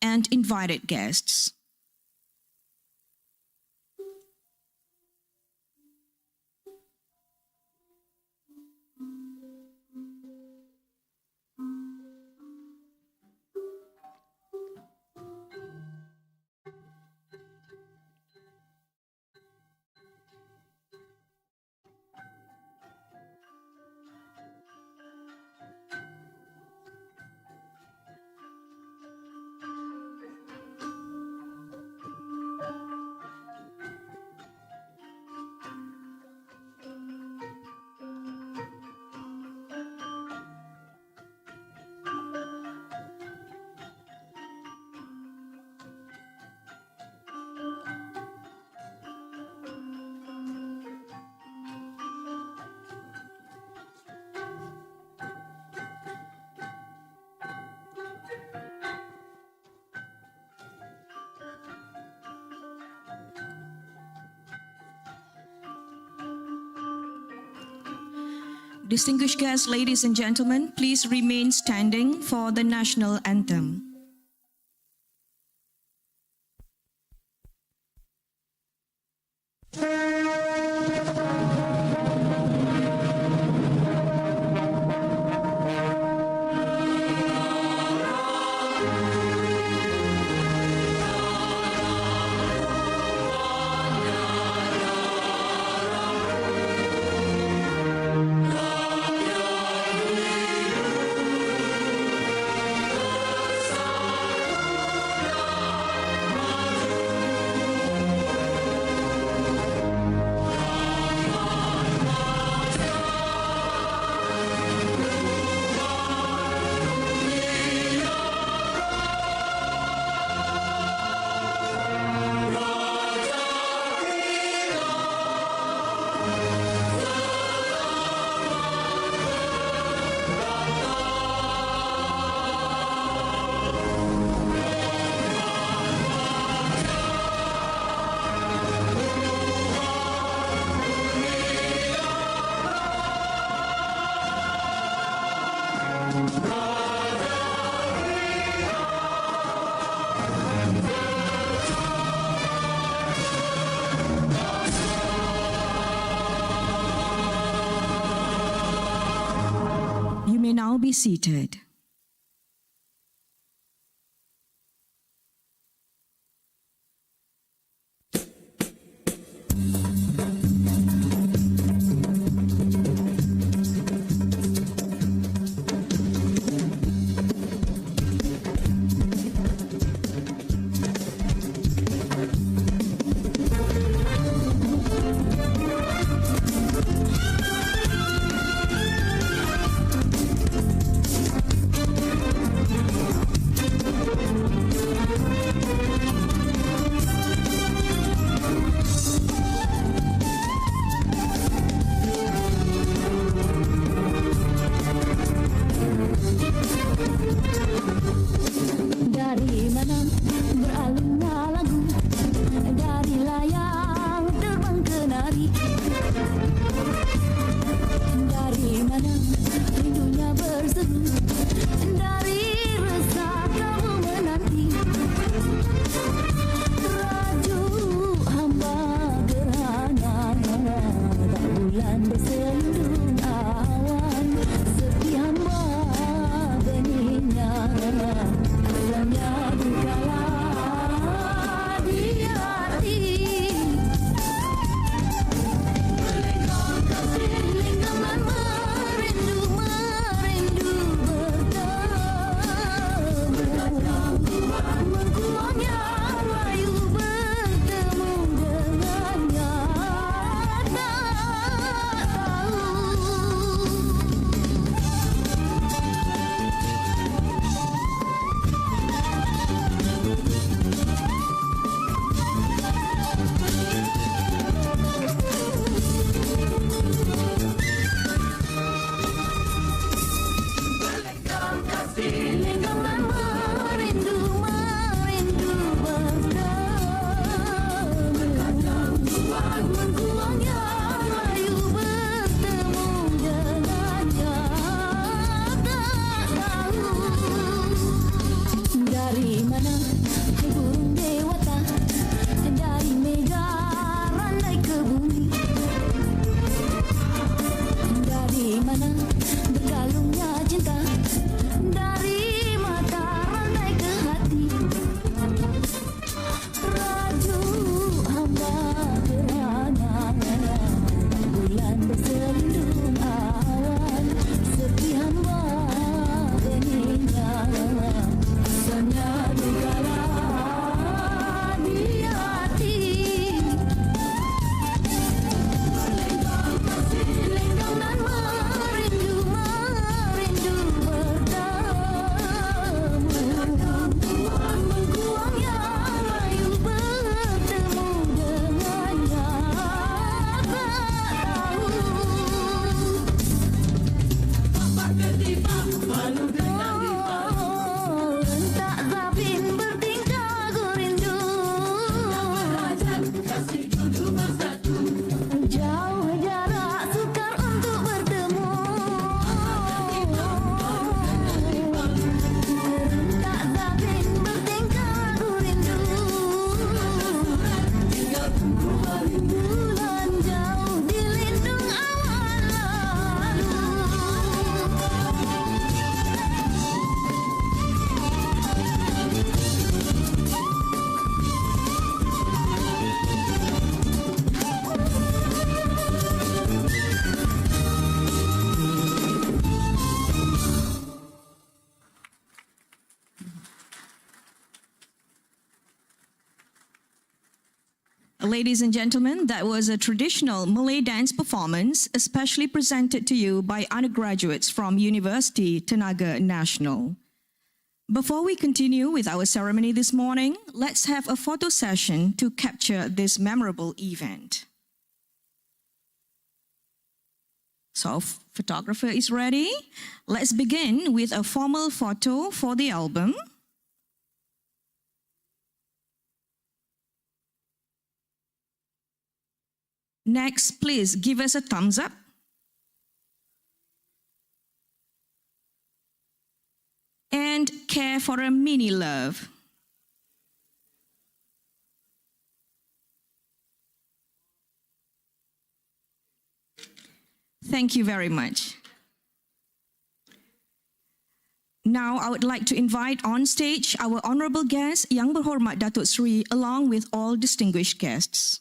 and invited guests. Distinguished guests, ladies and gentlemen, please remain standing for the national anthem. You may now be seated. Bulan jauh dilindung awan lalu. Ladies and gentlemen, that was a traditional Malay dance performance, especially presented to you by undergraduates from University Tenaga Nasional. Before we continue with our ceremony this morning, let's have a photo session to capture this memorable event. So, photographer is ready. Let's begin with a formal photo for the album. Next, please give us a thumbs up. And care for a mini love. Thank you very much. Now, I would like to invite on stage our honorable guest, Yang Berhormat Datuk Sri, along with all distinguished guests.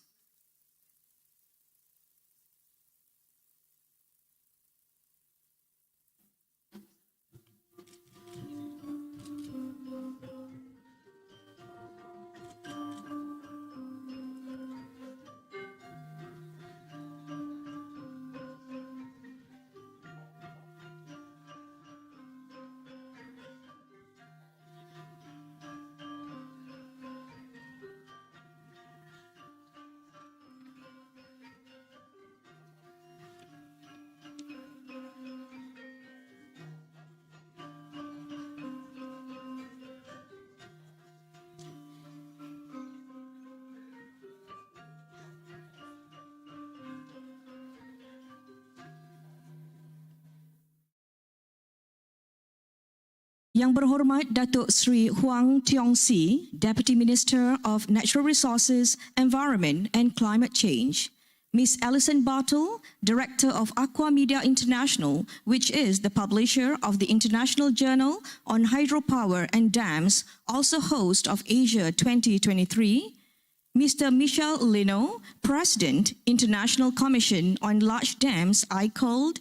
Yang Berhormat Datuk Sri Huang Tiong Si, Deputy Minister of Natural Resources, Environment and Climate Change. Ms. Alison Bartle, Director of Aqua Media International, which is the publisher of the International Journal on Hydropower and Dams, also host of Asia 2023. Mr. Michel Lino, President, International Commission on Large Dams, ICOLD.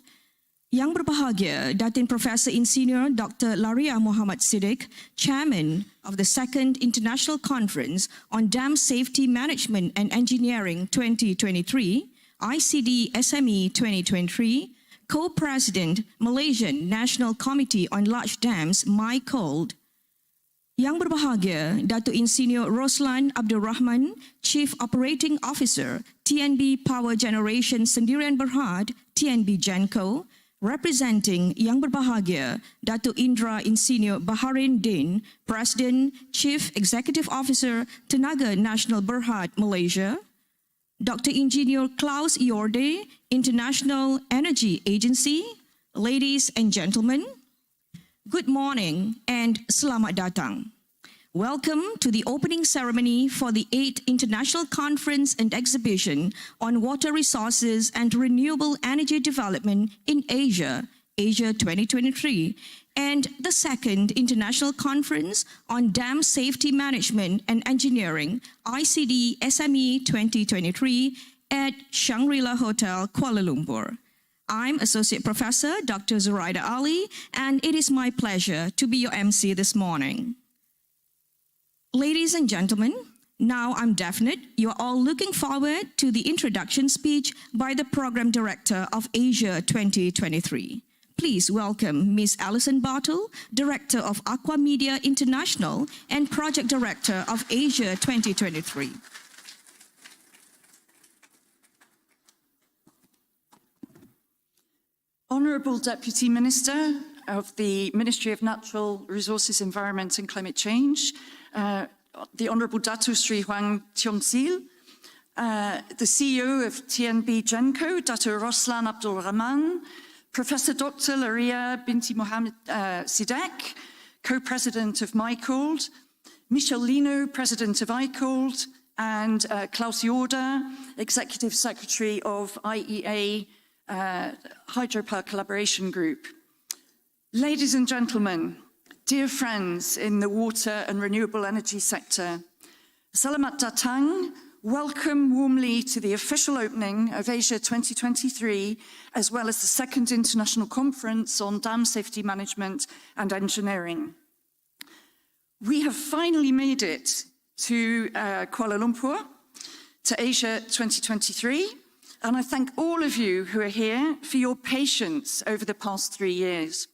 Yang Berbahagia Datin Professor Insinyur Dr. Laria Muhammad Siddiq, Chairman of the Second International Conference on Dam Safety Management and Engineering 2023, ICD SME 2023, Co-President, Malaysian National Committee on Large Dams, MyCold. Yang Berbahagia Datuk Insinyur Roslan Abdul Rahman, Chief Operating Officer, TNB Power Generation Sendirian Berhad, TNB Genco, representing Yang Berbahagia, Datuk Indra Insinyur Baharin Din, President, Chief Executive Officer, Tenaga Nasional Berhad, Malaysia, Dr. Engineer Klaus Iorde, International Energy Agency, ladies and gentlemen, good morning and selamat datang. Welcome to the opening ceremony for the 8th International Conference and Exhibition on Water Resources and Renewable Energy Development in Asia, Asia 2023, and the 2nd International Conference on Dam Safety Management and Engineering, ICD SME 2023, at Shangri-La Hotel, Kuala Lumpur. I'm Associate Professor Dr. Zuraida Ali, and it is my pleasure to be your MC this morning. Ladies and gentlemen, now I'm definite you're all looking forward to the introduction speech by the Program Director of Asia 2023. Please welcome Ms. Alison Bartle, Director of Aqua Media International and Project Director of Asia 2023. Honourable Deputy Minister of the Ministry of Natural Resources, Environment and Climate Change, the Honourable Datuk Sri Huang Tiong Si, the CEO of TNB Genco, Datuk Roslan Abdul Rahman, Professor Dr. Laria binti Muhammad Sidek, Co-President of MyCold, Michel Lino, President of ICOLD, and Klaus Jorda, Executive Secretary of IEA Hydropower Collaboration Group. Ladies and gentlemen, dear friends in the water and renewable energy sector, Selamat datang, welcome warmly to the official opening of Asia 2023, as well as the second International Conference on Dam Safety Management and Engineering. We have finally made it to Kuala Lumpur, to Asia 2023, and I thank all of you who are here for your patience over the past 3 years.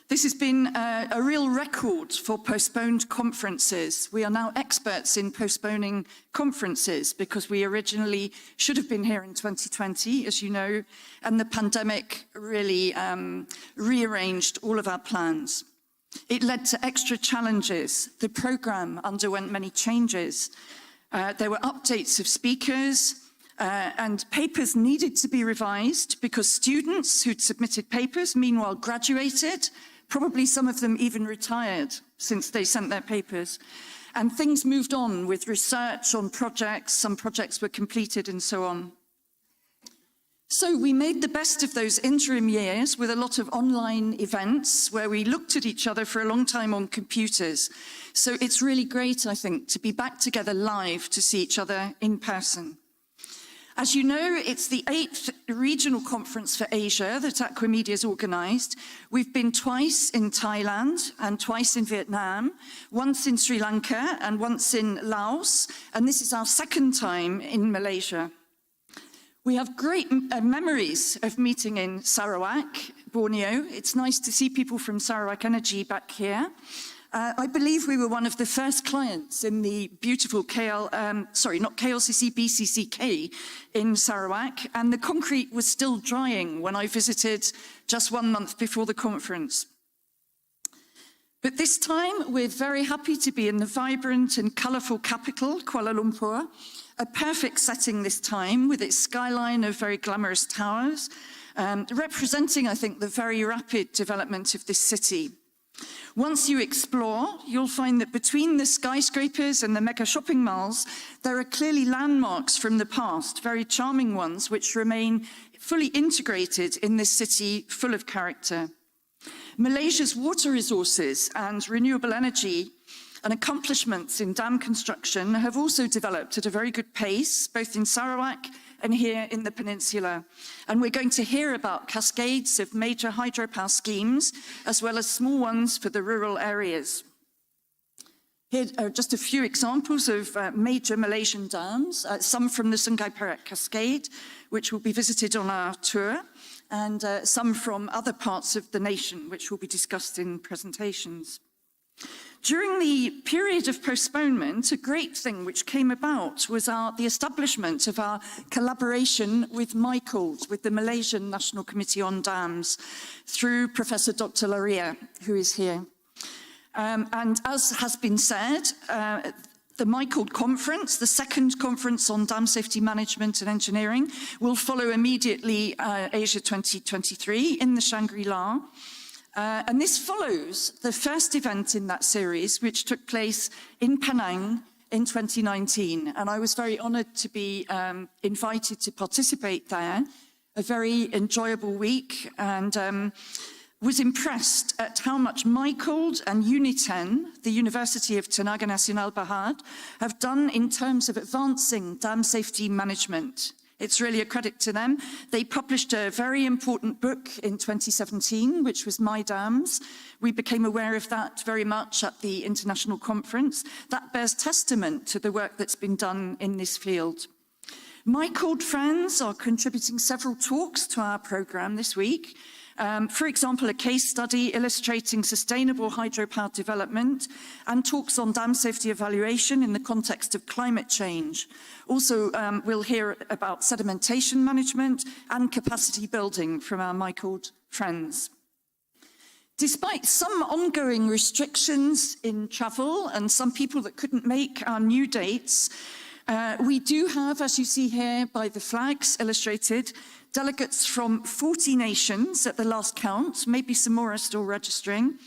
This has been a real record for postponed conferences. We are now experts in postponing conferences because we originally should have been here in 2020, as you know, and the pandemic really rearranged all of our plans. It led to extra challenges. The program underwent many changes. There were updates of speakers, and papers needed to be revised because students who'd submitted papers meanwhile graduated. Probably some of them even retired since they sent their papers. And things moved on with research on projects, some projects were completed and so on. So we made the best of those interim years with a lot of online events where we looked at each other for a long time on computers. So it's really great, I think, to be back together live to see each other in person. As you know, it's the 8th regional conference for Asia that Aquamedia has organised. We've been twice in Thailand and twice in Vietnam, once in Sri Lanka and once in Laos, and this is our second time in Malaysia. We have great memories of meeting in Sarawak, Borneo. It's nice to see people from Sarawak Energy back here. I believe we were one of the first clients in the beautiful KLCC BCCK in Sarawak, and the concrete was still drying when I visited just 1 month before the conference. But this time, we're very happy to be in the vibrant and colourful capital, Kuala Lumpur, a perfect setting this time with its skyline of very glamorous towers, representing, I think, the very rapid development of this city. Once you explore, you'll find that between the skyscrapers and the mega shopping malls, there are clearly landmarks from the past, very charming ones, which remain fully integrated in this city full of character. Malaysia's water resources and renewable energy and accomplishments in dam construction have also developed at a very good pace, both in Sarawak and here in the peninsula. And we're going to hear about cascades of major hydropower schemes, as well as small ones for the rural areas. Here are just a few examples of major Malaysian dams, some from the Sungai Perak Cascade, which will be visited on our tour, and some from other parts of the nation, which will be discussed in presentations. During the period of postponement, a great thing which came about was the establishment of our collaboration with MyCold, with the Malaysian National Committee on Dams, through Professor Dr. Laria, who is here. And as has been said, the MyCold conference, the second conference on dam safety management and engineering, will follow immediately Asia 2023 in the Shangri-La. And this follows the first event in that series, which took place in Penang in 2019. And I was very honoured to be invited to participate there. A very enjoyable week, and was impressed at how much MyCold and UNITEN, the University of Tenaga Nasional Berhad, have done in terms of advancing dam safety management. It's really a credit to them. They published a very important book in 2017, which was My Dams. We became aware of that very much at the international conference. That bears testament to the work that's been done in this field. MyCold friends are contributing several talks to our programme this week. For example, a case study illustrating sustainable hydropower development and talks on dam safety evaluation in the context of climate change. Also, we'll hear about sedimentation management and capacity building from our MyCold friends. Despite some ongoing restrictions in travel and some people that couldn't make our new dates, we do have, as you see here by the flags illustrated, delegates from 40 nations at the last count, maybe some more are still registering,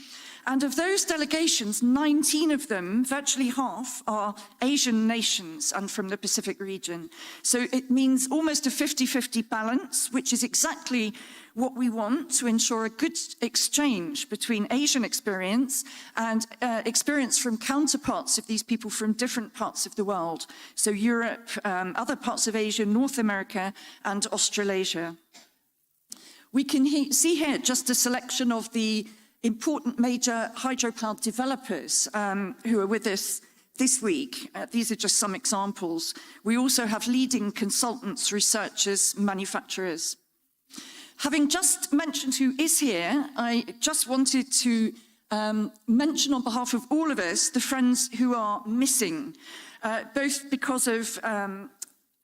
And of those delegations, 19 of them, virtually half, are Asian nations and from the Pacific region. So it means almost a 50-50 balance, which is exactly what we want to ensure a good exchange between Asian experience and experience from counterparts of these people from different parts of the world. So Europe, other parts of Asia, North America, and Australasia. We can see here just a selection of the important major hydropower developers who are with us this week. These are just some examples. We also have leading consultants, researchers, manufacturers. Having just mentioned who is here, I just wanted to mention on behalf of all of us the friends who are missing, both because of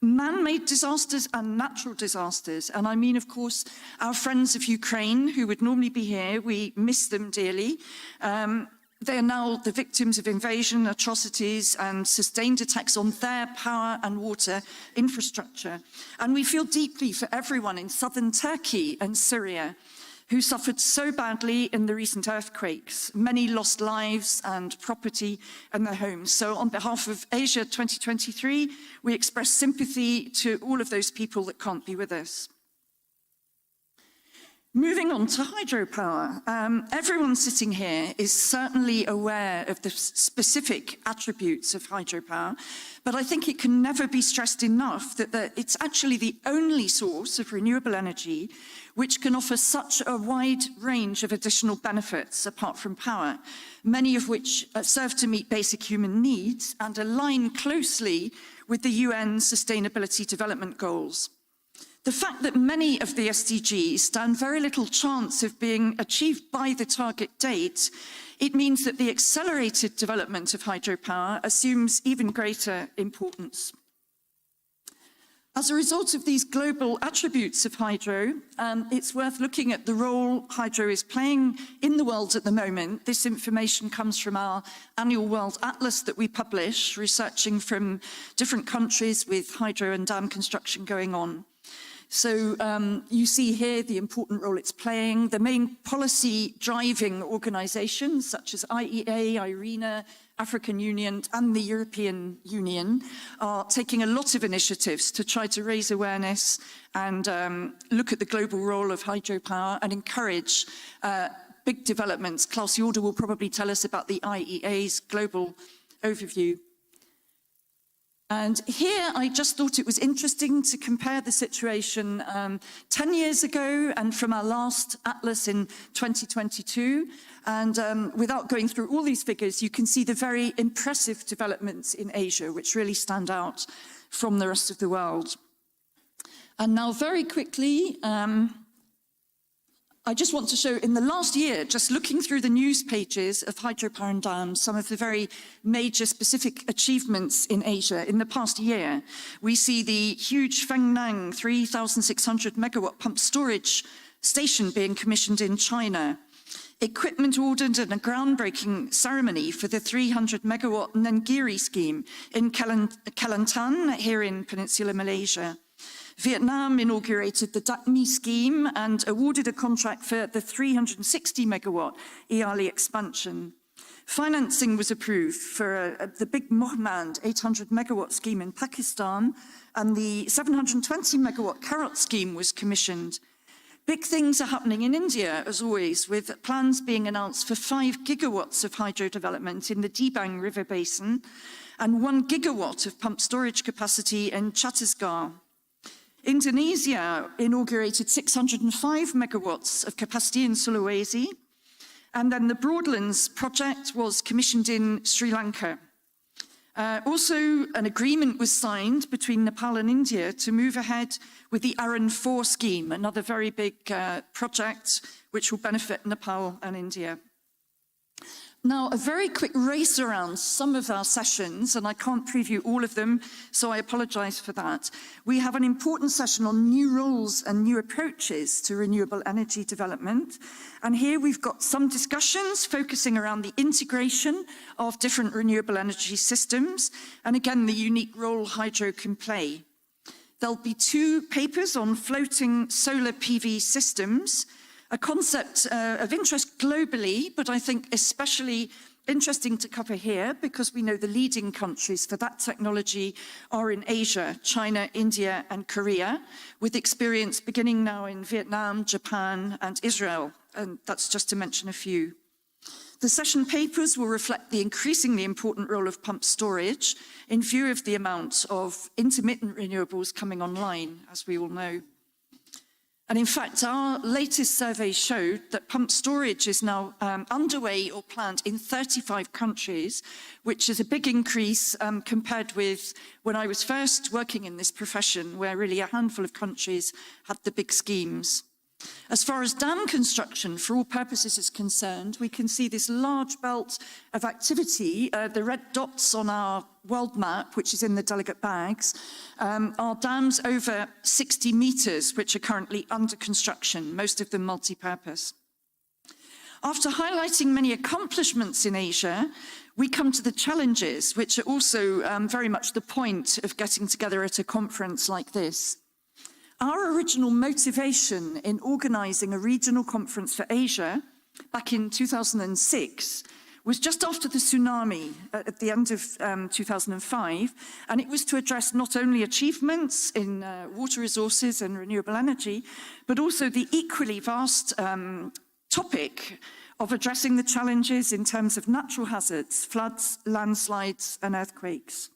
man-made disasters and natural disasters. And I mean, of course, our friends of Ukraine who would normally be here. We miss them dearly. They are now the victims of invasion, atrocities, and sustained attacks on their power and water infrastructure. And we feel deeply for everyone in southern Turkey and Syria who suffered so badly in the recent earthquakes. Many lost lives and property and their homes. So on behalf of Asia 2023, we express sympathy to all of those people that can't be with us. Moving on to hydropower, everyone sitting here is certainly aware of the specific attributes of hydropower, but I think it can never be stressed enough that it's actually the only source of renewable energy which can offer such a wide range of additional benefits apart from power, many of which serve to meet basic human needs and align closely with the UN Sustainability Development Goals. The fact that many of the SDGs stand very little chance of being achieved by the target date, it means that the accelerated development of hydropower assumes even greater importance. As a result of these global attributes of hydro, it's worth looking at the role hydro is playing in the world at the moment. This information comes from our annual World Atlas that we publish, researching from different countries with hydro and dam construction going on. So you see here the important role it's playing. The main policy driving organizations such as IEA, IRENA, African Union and the European Union are taking a lot of initiatives to try to raise awareness and look at the global role of hydropower and encourage big developments. Klaus Jorder will probably tell us about the IEA's global overview. And here I just thought it was interesting to compare the situation 10 years ago and from our last atlas in 2022. And without going through all these figures, you can see the very impressive developments in Asia, which really stand out from the rest of the world. And now very quickly, I just want to show in the last year, just looking through the news pages of hydropower and dams, some of the very major specific achievements in Asia in the past year. We see the huge Fengnang 3,600 megawatt pump storage station being commissioned in China. Equipment ordered and a groundbreaking ceremony for the 300 megawatt Nenggiri scheme in Kelantan here in Peninsular Malaysia. Vietnam inaugurated the DACMI scheme and awarded a contract for the 360 megawatt Iali expansion. Financing was approved for the Big Mohmand 800 megawatt scheme in Pakistan, and the 720 megawatt Carrot scheme was commissioned. Big things are happening in India, as always, with plans being announced for 5 gigawatts of hydro development in the Dibang River Basin and 1 gigawatt of pump storage capacity in Chhattisgarh. Indonesia inaugurated 605 megawatts of capacity in Sulawesi, and then the Broadlands project was commissioned in Sri Lanka. Also, an agreement was signed between Nepal and India to move ahead with the ARAN 4 scheme, another very big project which will benefit Nepal and India. Now, a very quick race around some of our sessions, and I can't preview all of them, so I apologize for that. We have an important session on new roles and new approaches to renewable energy development. And here we've got some discussions focusing around the integration of different renewable energy systems, and again, the unique role hydro can play. There'll be 2 papers on floating solar PV systems, a concept of interest globally, but I think especially interesting to cover here because we know the leading countries for that technology are in Asia, China, India, and Korea, with experience beginning now in Vietnam, Japan, and Israel. And that's just to mention a few. The session papers will reflect the increasingly important role of pumped storage in view of the amount of intermittent renewables coming online, as we all know. And in fact, our latest survey showed that pumped storage is now underway or planned in 35 countries, which is a big increase compared with when I was first working in this profession, where really a handful of countries had the big schemes. As far as dam construction, for all purposes, is concerned, we can see this large belt of activity. The red dots on our world map, which is in the delegate bags, are dams over 60 metres, which are currently under construction, most of them multi-purpose. After highlighting many accomplishments in Asia, we come to the challenges, which are also very much the point of getting together at a conference like this. Our original motivation in organising a regional conference for Asia back in 2006 was just after the tsunami at the end of 2005, and it was to address not only achievements in water resources and renewable energy, but also the equally vast topic of addressing the challenges in terms of natural hazards, floods, landslides, and earthquakes.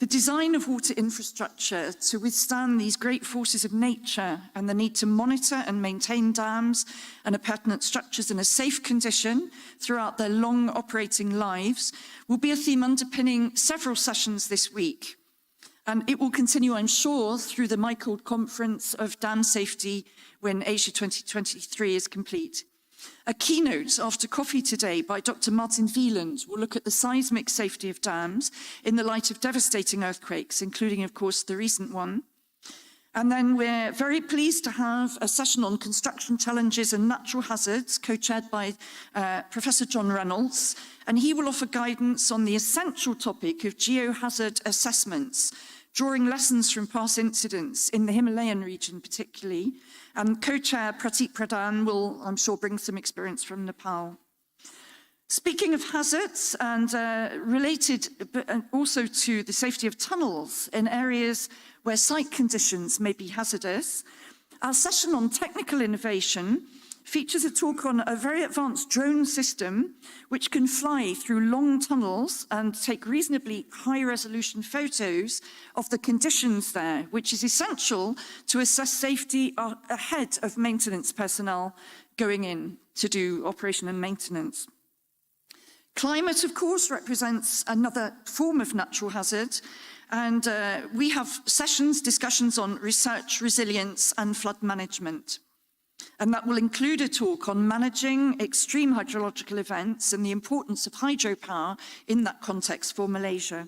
The design of water infrastructure to withstand these great forces of nature and the need to monitor and maintain dams and appurtenant structures in a safe condition throughout their long operating lives will be a theme underpinning several sessions this week. And it will continue, I'm sure, through the MICOLD conference of dam safety when Asia 2023 is complete. A keynote after coffee today by Dr. Martin Wieland will look at the seismic safety of dams in the light of devastating earthquakes, including, of course, the recent one. And then we're very pleased to have a session on construction challenges and natural hazards, co-chaired by Professor John Reynolds, and he will offer guidance on the essential topic of geohazard assessments, drawing lessons from past incidents in the Himalayan region particularly. And co-chair Pratik Pradhan will, I'm sure, bring some experience from Nepal. Speaking of hazards and related but also to the safety of tunnels in areas where site conditions may be hazardous, our session on technical innovation features a talk on a very advanced drone system which can fly through long tunnels and take reasonably high-resolution photos of the conditions there, which is essential to assess safety ahead of maintenance personnel going in to do operation and maintenance. Climate, of course, represents another form of natural hazard, and we have sessions, discussions on research, resilience, and flood management. And that will include a talk on managing extreme hydrological events and the importance of hydropower in that context for Malaysia.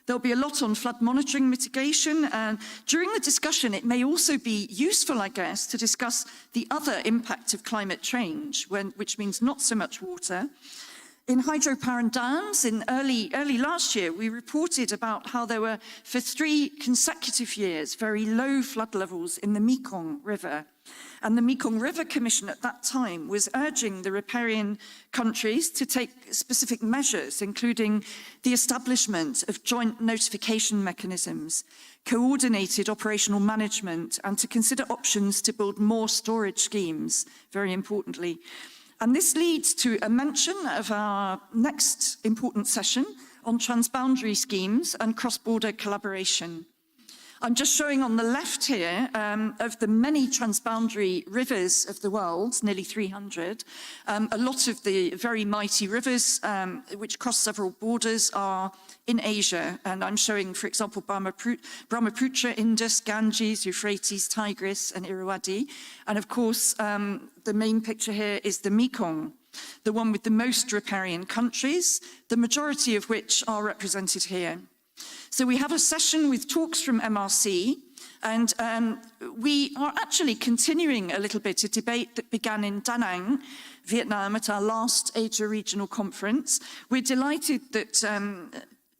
There'll be a lot on flood monitoring mitigation, and during the discussion it may also be useful, I guess, to discuss the other impact of climate change, which means not so much water. In hydropower and dams, in early last year, we reported about how there were, for 3 consecutive years, very low flood levels in the Mekong River. And the Mekong River Commission at that time was urging the riparian countries to take specific measures, including the establishment of joint notification mechanisms, coordinated operational management, and to consider options to build more storage schemes, very importantly. And this leads to a mention of our next important session on transboundary schemes and cross-border collaboration. I'm just showing on the left here of the many transboundary rivers of the world, nearly 300. A lot of the very mighty rivers which cross several borders are in Asia. And I'm showing, for example, Brahmaputra, Indus, Ganges, Euphrates, Tigris, and Irrawaddy. And of course, the main picture here is the Mekong, the one with the most riparian countries, the majority of which are represented here. So we have a session with talks from MRC, and we are actually continuing a little bit a debate that began in Da Nang, Vietnam, at our last Asia Regional Conference. We're delighted that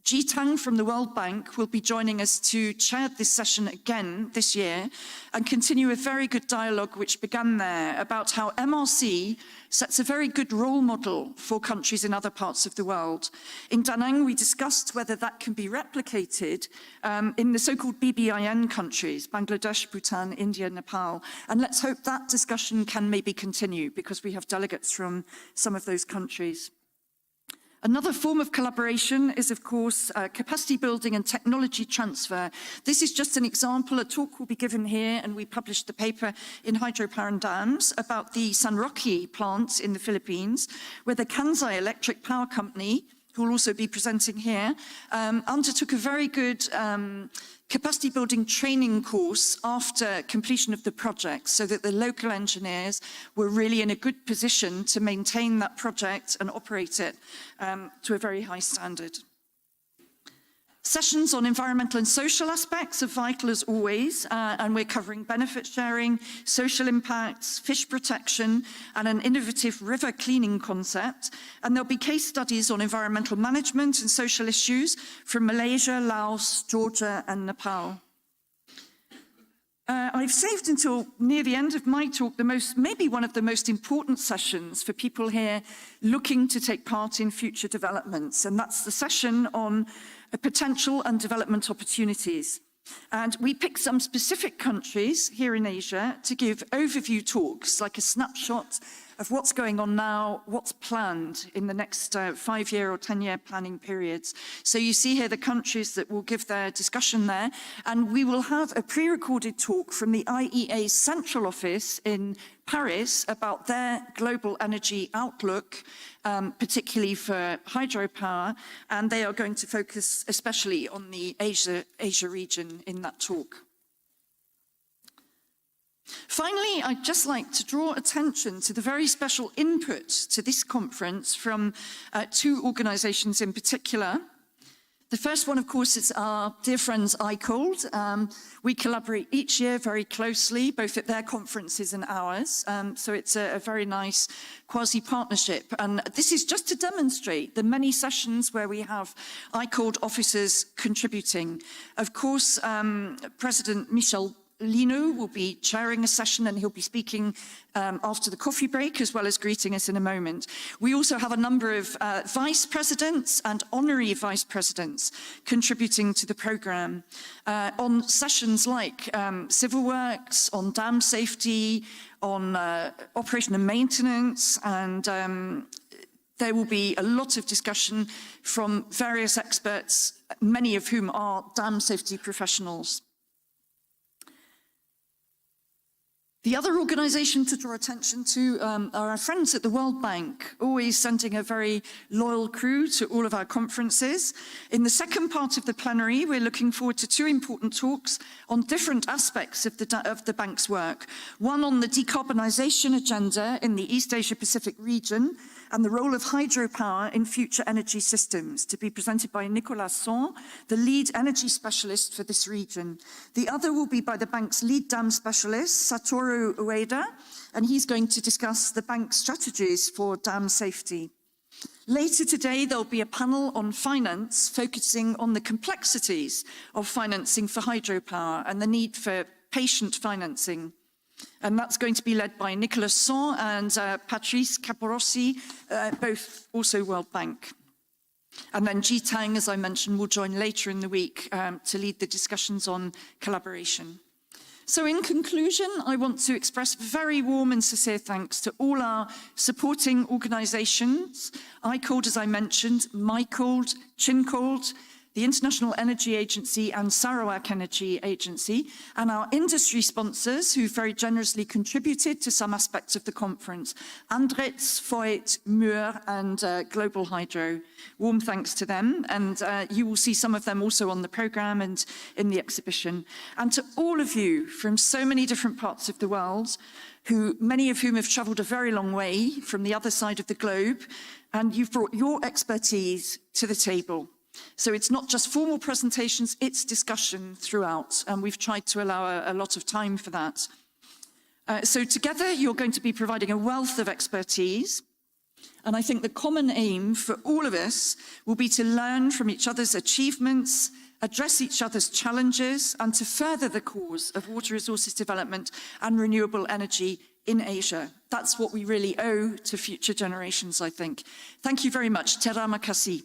Ji Tang from the World Bank will be joining us to chair this session again this year and continue a very good dialogue which began there about how MRC sets a very good role model for countries in other parts of the world. In Da Nang, we discussed whether that can be replicated in the so-called BBIN countries, Bangladesh, Bhutan, India, Nepal. And let's hope that discussion can maybe continue because we have delegates from some of those countries. Another form of collaboration is, of course, capacity building and technology transfer. This is just an example. A talk will be given here, and we published the paper in Hydropower and Dams about the San Roque plant in the Philippines, where the Kansai Electric Power Company, who will also be presenting here, undertook a very good capacity building training course after completion of the project so that the local engineers were really in a good position to maintain that project and operate it to a very high standard. Sessions on environmental and social aspects are vital as always, and we're covering benefit sharing, social impacts, fish protection, and an innovative river cleaning concept. And there'll be case studies on environmental management and social issues from Malaysia, Laos, Georgia, and Nepal. I've saved until near the end of my talk maybe one of the most important sessions for people here looking to take part in future developments, and that's the session on potential and development opportunities. And we picked some specific countries here in Asia to give overview talks, like a snapshot of what's going on now, what's planned in the next 5-year or 10-year planning periods. So you see here the countries that will give their discussion there, and we will have a pre-recorded talk from the IEA Central Office in Paris about their global energy outlook, particularly for hydropower, and they are going to focus especially on the Asia region in that talk. Finally, I'd just like to draw attention to the very special input to this conference from 2 organisations in particular. The first one, of course, is our dear friends ICOLD. We collaborate each year very closely, both at their conferences and ours. So it's a very nice quasi-partnership. And this is just to demonstrate the many sessions where we have ICOLD officers contributing. Of course, President Michel Lino will be chairing a session, and he'll be speaking after the coffee break, as well as greeting us in a moment. We also have a number of vice presidents and honorary vice presidents contributing to the programme on sessions like civil works, on dam safety, on operation and maintenance, and there will be a lot of discussion from various experts, many of whom are dam safety professionals. The other organisation to draw attention to are our friends at the World Bank, always sending a very loyal crew to all of our conferences. In the second part of the plenary, we're looking forward to 2 important talks on different aspects of the bank's work. One on the decarbonisation agenda in the East Asia Pacific region and the role of hydropower in future energy systems, to be presented by Nicolas Son, the lead energy specialist for this region. The other will be by the bank's lead dam specialist, Satoru Ueda, and he's going to discuss the bank's strategies for dam safety. Later today, there'll be a panel on finance, focusing on the complexities of financing for hydropower and the need for patient financing. And that's going to be led by Nicolas Son and Patrice Caporossi, both also World Bank. And then Ji Tang, as I mentioned, will join later in the week to lead the discussions on collaboration. So in conclusion, I want to express very warm and sincere thanks to all our supporting organisations, ICOLD, as I mentioned, MyCold, ChinCold, the International Energy Agency and Sarawak Energy Agency, and our industry sponsors who very generously contributed to some aspects of the conference, Andritz, Voigt, Muir, and Global Hydro. Warm thanks to them, and you will see some of them also on the programme and in the exhibition. And to all of you from so many different parts of the world, many of whom have travelled a very long way from the other side of the globe, and you've brought your expertise to the table. So it's not just formal presentations, it's discussion throughout, and we've tried to allow a lot of time for that. So together, you're going to be providing a wealth of expertise. And I think the common aim for all of us will be to learn from each other's achievements, address each other's challenges, and to further the cause of water resources development and renewable energy in Asia. That's what we really owe to future generations, I think. Thank you very much. Terima kasih.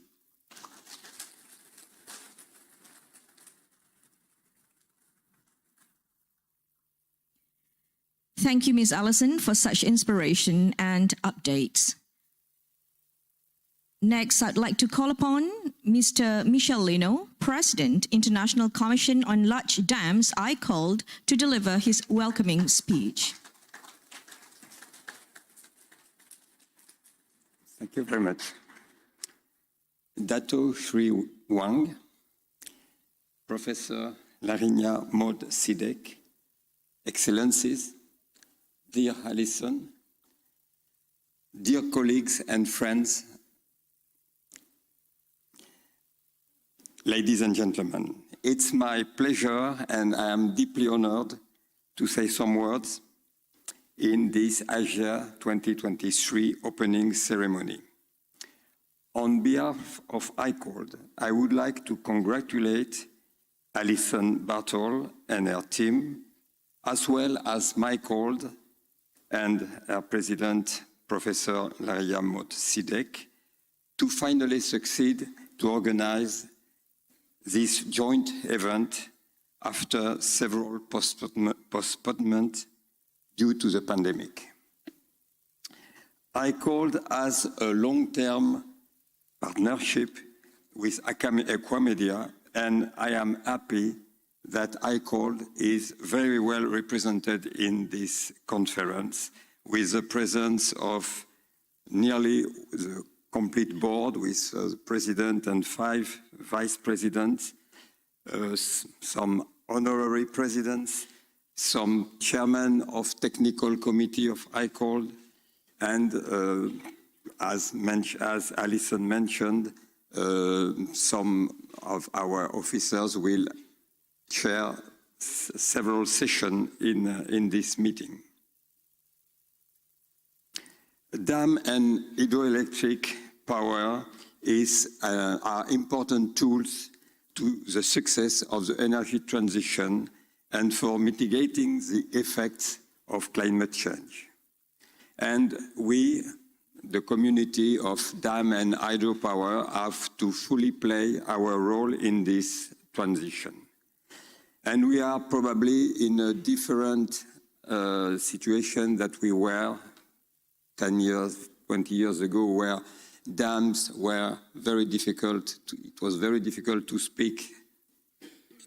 Thank you, Ms. Allison, for such inspiration and updates. Next, I'd like to call upon Mr. Michel Lino, President, International Commission on Large Dams, ICOLD, to deliver his welcoming speech. Thank you very much. Dato Sri Wang, Professor Larinya Maud Sidek, Excellencies, dear Alison, dear colleagues and friends, ladies and gentlemen, it's my pleasure and I am deeply honored to say some words in this Asia 2023 opening ceremony. On behalf of ICOLD, I would like to congratulate Alison Bartle and her team, as well as MyCold and our president, Professor Larinya Maud Sidek, to finally succeed to organize this joint event after several postponements due to the pandemic. ICOLD has a long-term partnership with Aquamedia, and I am happy that ICOLD is very well represented in this conference, with the presence of nearly the complete board, with the president and 5 vice presidents, some honorary presidents, some chairman of technical committee of ICOLD, and as Alison mentioned, some of our officers will chair several sessions in this meeting. Dam and hydroelectric power are important tools to the success of the energy transition and for mitigating the effects of climate change. And we, the community of dam and hydropower, have to fully play our role in this transition. And we are probably in a different situation that we were 10 years, 20 years ago, where dams were very difficult. It was very difficult to speak,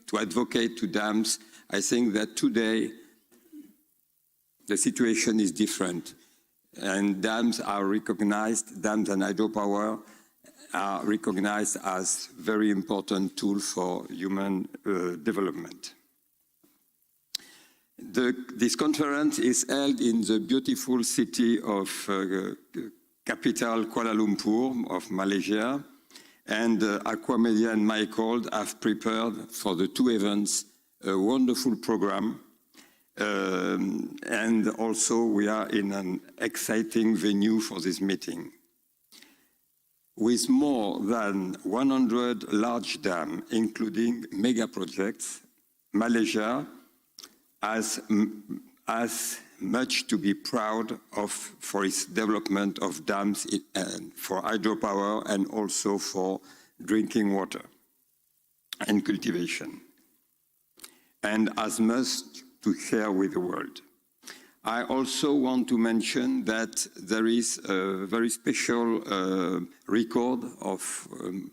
to advocate to dams. I think that today the situation is different. And dams are recognized, dams and hydropower are recognized as very important tool for human development. This conference is held in the beautiful city of capital Kuala Lumpur of Malaysia, and Aquamedia and MyCold have prepared for the 2 events a wonderful program. And also we are in an exciting venue for this meeting. With more than 100 large dams, including mega projects, Malaysia has much to be proud of for its development of dams for hydropower and also for drinking water and cultivation, and has much to share with the world. I also want to mention that there is a very special record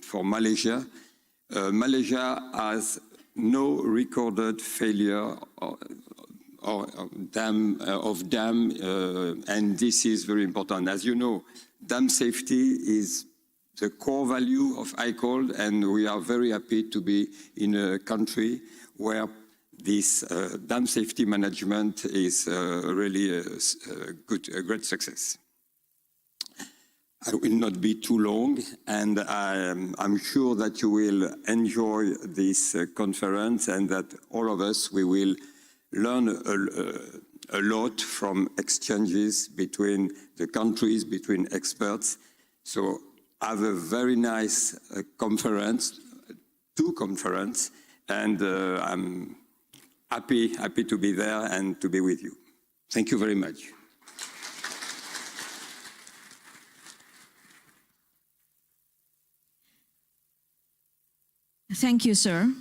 for Malaysia. Malaysia has no recorded failure of dam, and this is very important. As you know, dam safety is the core value of ICOLD, and we are very happy to be in a country where this dam safety management is really a great success. I will not be too long, and I'm sure that you will enjoy this conference, and that all of us, we will learn a lot from exchanges between the countries, between experts. So have a very nice conference, two conferences, and I'm happy to be there and to be with you. Thank you very much. Thank you, sir.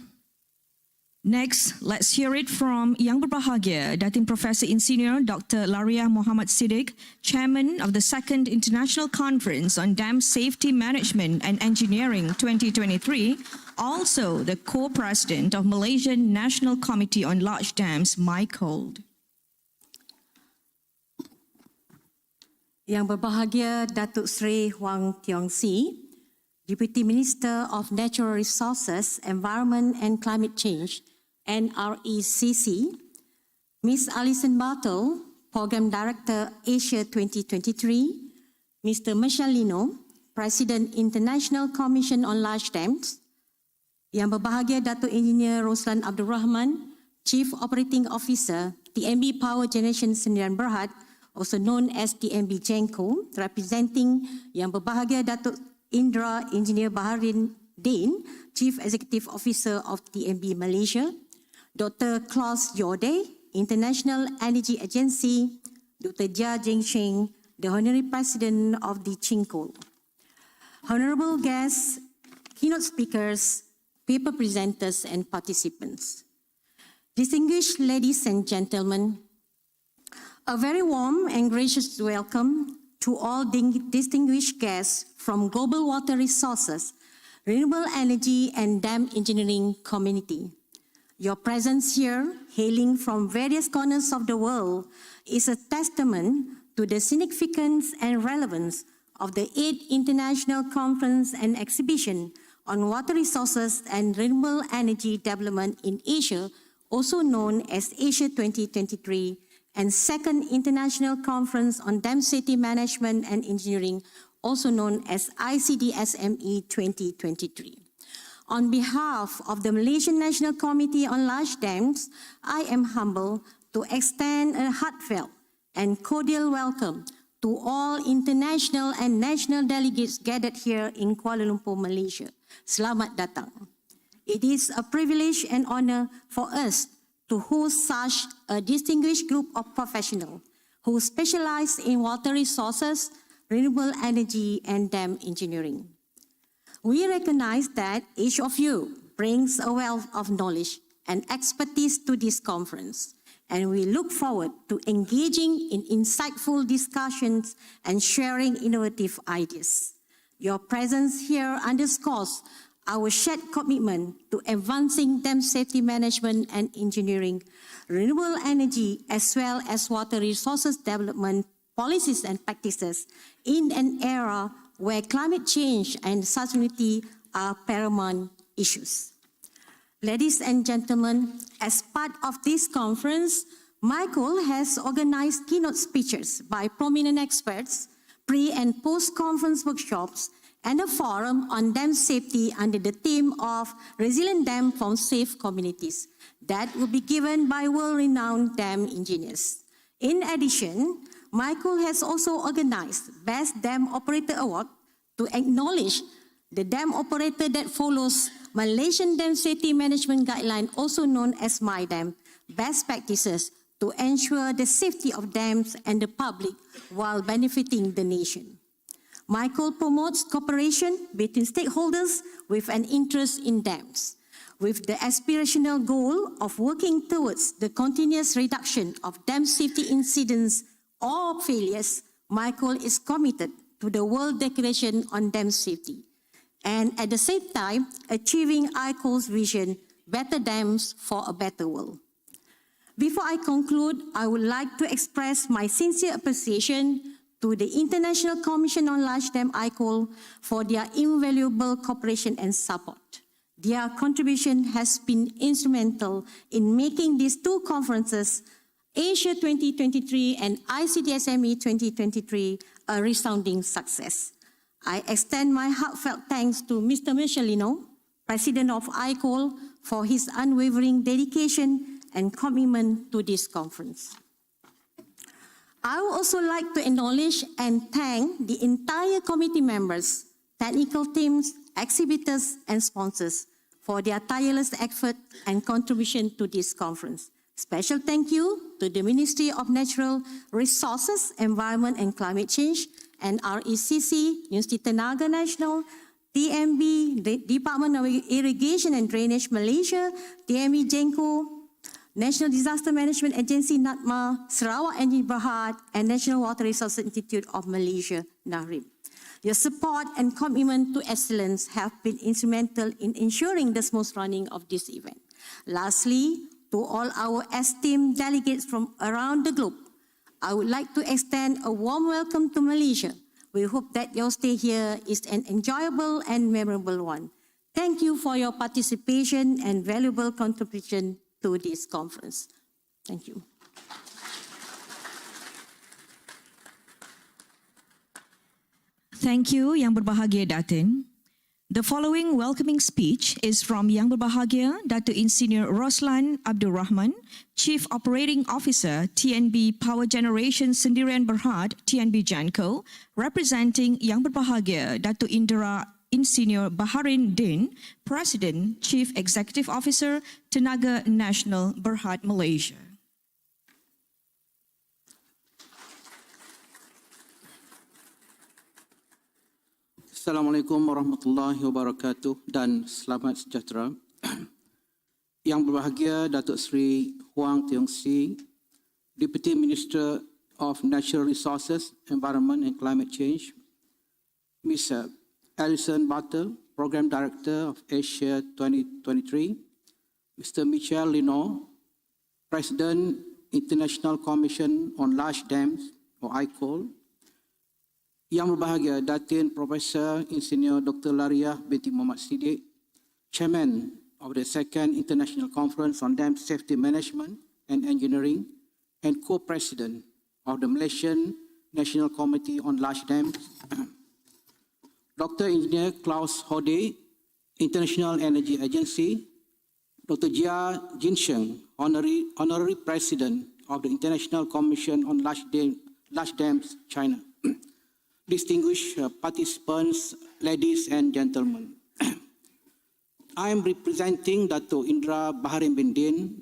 Next, let's hear it from Yang Berbahagia, Datin Professor Insinyur Dr. Laria Muhammad Siddiq, Chairman of the Second International Conference on Dam Safety Management and Engineering 2023, also the co-president of Malaysian National Committee on Large Dams, Michael. Yang Berbahagia Datuk Seri Huang Tiong Si, Deputy Minister of Natural Resources, Environment and Climate Change, NRECC, Ms. Alison Bartle, Program Director Asia 2023, Mr. Michelino, President International Commission on Large Dams, Yang Berbahagia Datuk Engineer Roslan Abdul Rahman, Chief Operating Officer, TMB Power Generation Sdn Bhd, also known as TMB Genco, representing Yang Berbahagia Datuk Indra Engineer Baharin Din, Chief Executive Officer of TMB Malaysia, Dr. Klaus Jorde, International Energy Agency, Dr. Jia Jingsheng, the Honorary President of the Chinko. Honorable guests, keynote speakers, paper presenters, and participants. Distinguished ladies and gentlemen, a very warm and gracious welcome to all distinguished guests from Global Water Resources, Renewable Energy and Dam Engineering community. Your presence here, hailing from various corners of the world, is a testament to the significance and relevance of the 8th International Conference and Exhibition on Water Resources and Renewable Energy Development in Asia, also known as Asia 2023, and 2nd International Conference on Dam Safety Management and Engineering, also known as ICDSME 2023. On behalf of the Malaysian National Committee on Large Dams, I am humbled to extend a heartfelt and cordial welcome to all international and national delegates gathered here in Kuala Lumpur, Malaysia. Selamat datang. It is a privilege and honor for us to host such a distinguished group of professionals who specialize in water resources, renewable energy, and dam engineering. We recognize that each of you brings a wealth of knowledge and expertise to this conference, and we look forward to engaging in insightful discussions and sharing innovative ideas. Your presence here underscores our shared commitment to advancing dam safety management and engineering, renewable energy, as well as water resources development policies and practices in an era where climate change and sustainability are paramount issues. Ladies and gentlemen, as part of this conference, Michael has organized keynote speeches by prominent experts, pre- and post-conference workshops, and a forum on dam safety under the theme of Resilient Dam from Safe Communities that will be given by world-renowned dam engineers. In addition, Michael has also organized Best Dam Operator Award to acknowledge the dam operator that follows Malaysian Dam Safety Management Guideline, also known as MyDam, best practices to ensure the safety of dams and the public while benefiting the nation. Michael promotes cooperation between stakeholders with an interest in dams, with the aspirational goal of working towards the continuous reduction of dam safety incidents or failures. Michael is committed to the World Declaration on Dam Safety, and at the same time, achieving ICO's vision, Better Dams for a Better World. Before I conclude, I would like to express my sincere appreciation to the International Commission on Large Dam ICOL for their invaluable cooperation and support. Their contribution has been instrumental in making these two conferences, Asia 2023 and ICDSME 2023, a resounding success. I extend my heartfelt thanks to Mr. Michelino, President of ICOL, for his unwavering dedication and commitment to this conference. I would also like to acknowledge and thank the entire committee members, technical teams, exhibitors, and sponsors for their tireless effort and contribution to this conference. Special thank you to the Ministry of Natural Resources, Environment and Climate Change and RECC, University Tenaga Nasional, TMB, the Department of Irrigation and Drainage Malaysia, TMB Jenko, National Disaster Management Agency NADMA, Sarawak Energy Berhad, and National Water Resources Institute of Malaysia, NARIM. Your support and commitment to excellence have been instrumental in ensuring the smooth running of this event. Lastly, to all our esteemed delegates from around the globe, I would like to extend a warm welcome to Malaysia. We hope that your stay here is an enjoyable and memorable one. Thank you for your participation and valuable contribution to this conference. Thank you. Thank you, Yang Berbahagia Datin. The following welcoming speech is from Yang Berbahagia Datuk Insinyur Roslan Abdul Rahman, Chief Operating Officer, TNB Power Generation Sendirian Berhad, TNB Janko, representing Yang Berbahagia Datuk Indra Insinyur Baharin Din, President, Chief Executive Officer, Tenaga Nasional Berhad, Malaysia. Assalamualaikum warahmatullahi wabarakatuh dan selamat sejahtera. Yang berbahagia Datuk Seri Huang Tiong Si, Deputy Minister of Natural Resources, Environment and Climate Change, Ms. Alison Bartle, Program Director of Asia 2023, Mr. Michel Lino, President, International Commission on Large Dams, or ICOL, Yang berbahagia Datin Profesor Insinyur Dr. Lariah binti Muhammad Siddiq, Chairman of the Second International Conference on Dam Safety Management and Engineering, and Co-President of the Malaysian National Committee on Large Dams, Dr. Engineer Klaus Hode, International Energy Agency, Dr. Jia Jinsheng, Honorary President of the International Commission on Large Dams, China. Distinguished participants, ladies and gentlemen. I am representing Dato' Indra Baharin bin Din,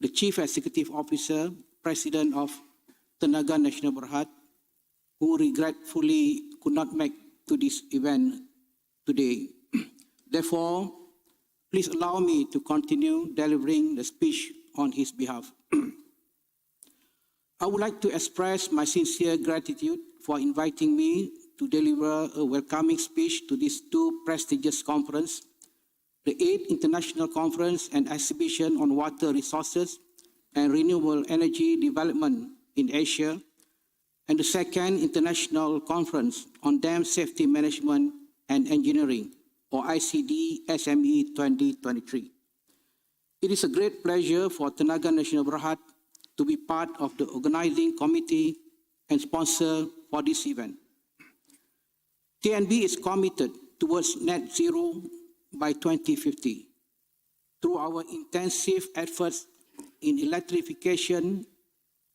the Chief Executive Officer, President of Tenaga Nasional Berhad, who regretfully could not make to this event today. Therefore, please allow me to continue delivering the speech on his behalf. I would like to express my sincere gratitude for inviting me to deliver a welcoming speech to these two prestigious conferences, the 8th International Conference and Exhibition on Water Resources and Renewable Energy Development in Asia, and the 2nd International Conference on Dam Safety Management and Engineering, or ICD SME 2023. It is a great pleasure for Tenaga Nasional Berhad to be part of the organizing committee and sponsor for this event. TNB is committed towards net zero by 2050 through our intensive efforts in electrification,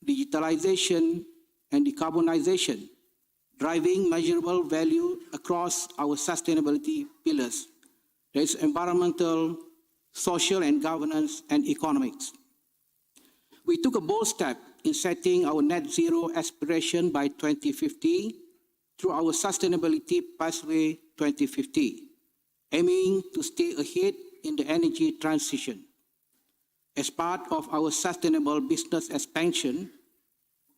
digitalization, and decarbonization, driving measurable value across our sustainability pillars. There is environmental, social and governance, and economics. We took a bold step in setting our net zero aspiration by 2050 through our Sustainability Pathway 2050, aiming to stay ahead in the energy transition. As part of our sustainable business expansion,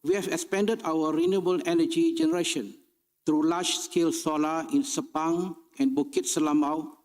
we have expanded our renewable energy generation through large-scale solar in Sepang and Bukit Selamau